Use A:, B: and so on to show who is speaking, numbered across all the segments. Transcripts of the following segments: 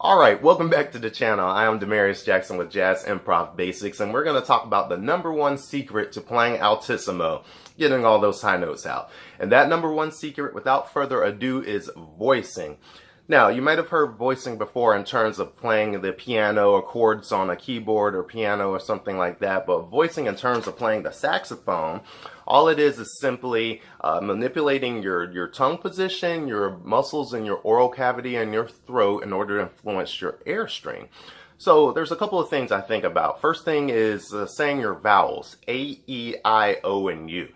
A: Alright, welcome back to the channel. I am Demarius Jackson with Jazz Improv Basics, and we're going to talk about the #1 secret to playing Altissimo, getting all those high notes out. And that #1 secret, without further ado, is voicing. Now, you might have heard voicing before in terms of playing the piano or chords on a keyboard or piano or something like that, but voicing in terms of playing the saxophone, all it is simply manipulating your tongue position, your muscles in your oral cavity and your throat in order to influence your airstream. So there's a couple of things I think about. First thing is saying your vowels, A, E, I, O, and U.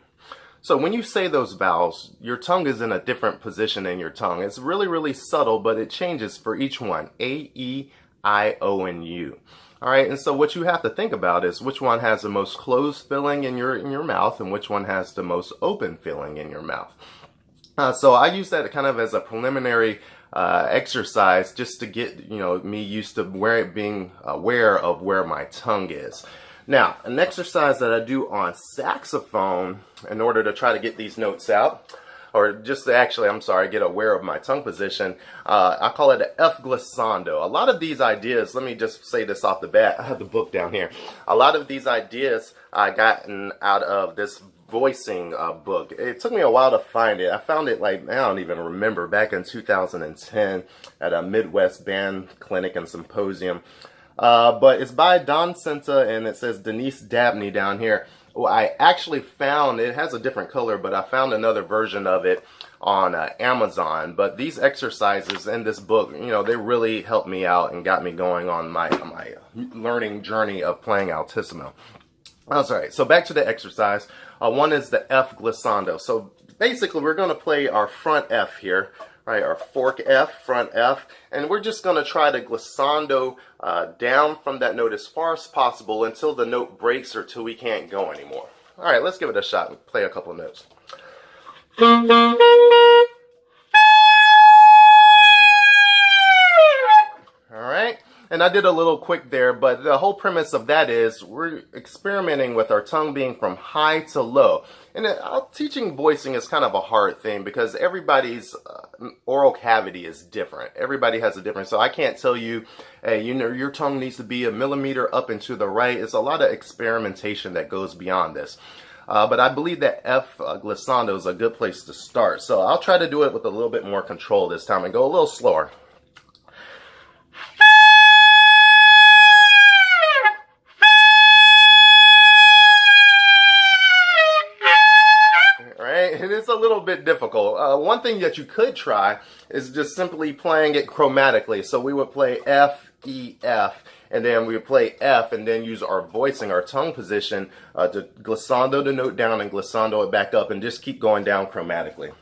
A: So when you say those vowels, your tongue is in a different position in your tongue. It's really, really subtle, but it changes for each one. A, E, I, O, and U. All right, and so what you have to think about is which one has the most closed filling in your mouth and which one has the most open filling in your mouth. So I use that kind of as a preliminary exercise just to get me used to being aware of where my tongue is. Now, an exercise that I do on saxophone in order to try to get these notes out, or just to actually, get aware of my tongue position, I call it an F glissando. A lot of these ideas, let me just say this off the bat, I have the book down here. A lot of these ideas I gotten out of this voicing book. It took me a while to find it. I found it I don't even remember, back in 2010 at a Midwest band clinic and symposium. But it's by Don Cinta, and it says Denise Dabney down here. Well, I actually found, it has a different color, but I found another version of it on Amazon. But these exercises in this book, they really helped me out and got me going on my learning journey of playing Altissimo. That's all right. So back to the exercise. One is the F glissando. So basically, we're going to play our front F here. Right, our fork F, front F, and we're just going to try to glissando down from that note as far as possible until the note breaks or till we can't go anymore. All right, let's give it a shot and play a couple of notes. All right, and I did a little quick there, but the whole premise of that is we're experimenting with our tongue being from high to low. And teaching voicing is kind of a hard thing because everybody's oral cavity is different. Everybody has a different, so I can't tell you, hey, your tongue needs to be a millimeter up and to the right. It's a lot of experimentation that goes beyond this. But I believe that F glissando is a good place to start. So I'll try to do it with a little bit more control this time and go a little slower. It's a little bit difficult. One thing that you could try is just simply playing it chromatically. So we would play F, E, F, and then we would play F and then use our voicing, our tongue position, to glissando the note down and glissando it back up and just keep going down chromatically.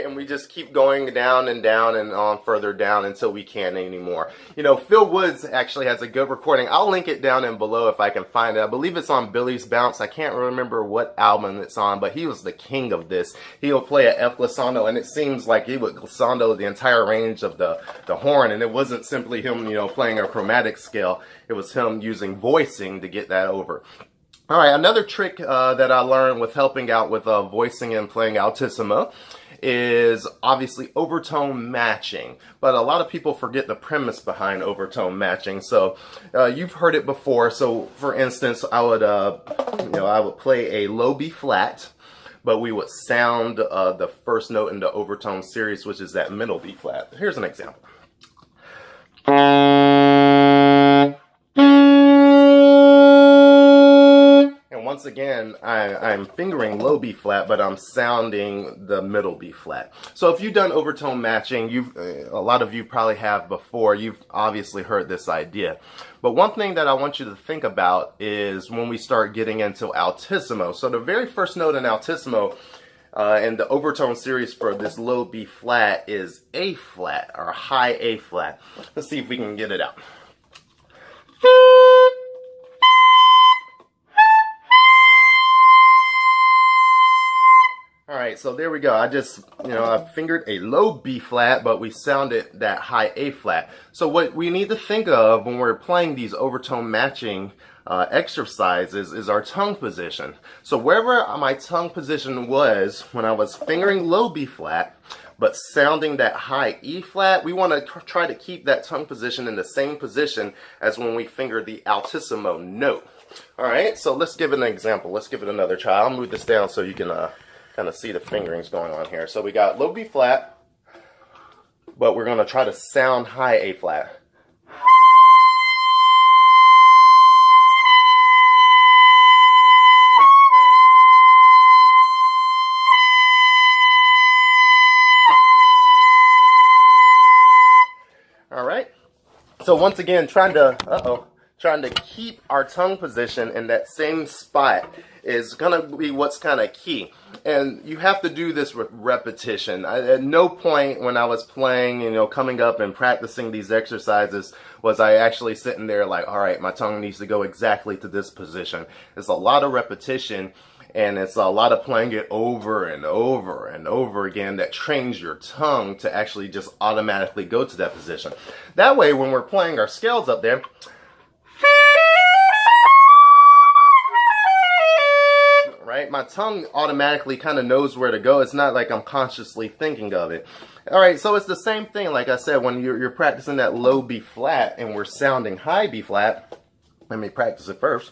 A: And we just keep going down and on further down until we can't anymore. Phil Woods actually has a good recording. I'll link it down in below if I can find it. I believe it's on Billy's Bounce. I can't remember what album it's on, but he was the king of this. He'll play an F glissando, and it seems like he would glissando the entire range of the horn, and it wasn't simply him, playing a chromatic scale. It was him using voicing to get that over. All right, another trick that I learned with helping out with voicing and playing Altissimo is obviously overtone matching, but a lot of people forget the premise behind overtone matching. So you've heard it before. So for instance, I would play a low B flat, but we would sound the first note in the overtone series, which is that middle B flat. Here's an example. Once again, I'm fingering low B flat, but I'm sounding the middle B flat. So if you've done overtone matching, a lot of you probably have before, you've obviously heard this idea. But one thing that I want you to think about is when we start getting into Altissimo. So the very first note in Altissimo in the overtone series for this low B flat is A flat, or high A flat. Let's see if we can get it out. All right, right, so there we go. I just, I fingered a low B flat, but we sounded that high A flat. So what we need to think of when we're playing these overtone matching exercises is our tongue position. So wherever my tongue position was when I was fingering low B flat, but sounding that high E flat, we want to try to keep that tongue position in the same position as when we finger the altissimo note. All right, so let's give it an example. Let's give it another try. I'll move this down so you can kind of see the fingerings going on here. So we got low B flat, but we're going to try to sound high A flat. All right. So once again, trying to keep our tongue position in that same spot is going to be what's kind of key. And you have to do this with repetition. At no point when I was playing, coming up and practicing these exercises was I actually sitting there like, all right, my tongue needs to go exactly to this position. It's a lot of repetition, and it's a lot of playing it over and over and over again that trains your tongue to actually just automatically go to that position. That way, when we're playing our scales up there, right, my tongue automatically kind of knows where to go. It's not like I'm consciously thinking of it. All right, so it's the same thing, like I said, when you're practicing that low B flat and we're sounding high B flat. Let me practice it first.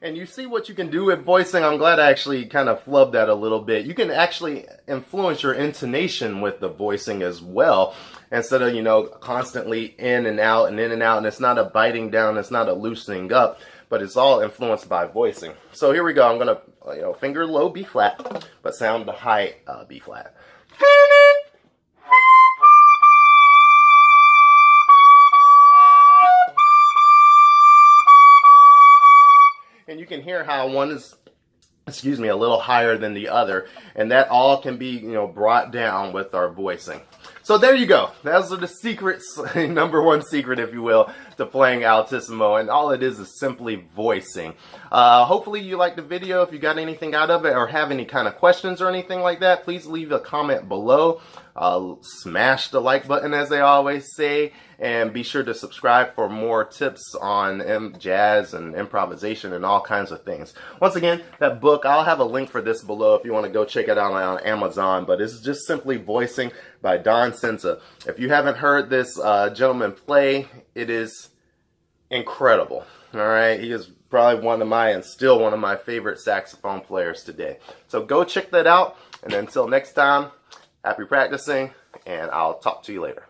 A: And you see what you can do with voicing. I'm glad I actually kind of flubbed that a little bit. You can actually influence your intonation with the voicing as well, instead of, constantly in and out and in and out. And it's not a biting down, it's not a loosening up, but it's all influenced by voicing. So here we go. I'm going to, finger low B flat, but sound the high B flat. And you can hear how one is, a little higher than the other. And that all can be, brought down with our voicing. So there you go. Those are the secrets, number one secret, if you will, to playing altissimo. And all it is simply voicing. Hopefully you liked the video. If you got anything out of it or have any kind of questions or anything like that, please leave a comment below. Smash the like button, as they always say. And be sure to subscribe for more tips on jazz and improvisation and all kinds of things. Once again, that book, I'll have a link for this below if you want to go check it out on Amazon. But it's just simply Voicing by Don Senza. If you haven't heard this gentleman play, it is incredible. All right, he is probably still one of my favorite saxophone players today. So go check that out. And until next time, happy practicing, and I'll talk to you later.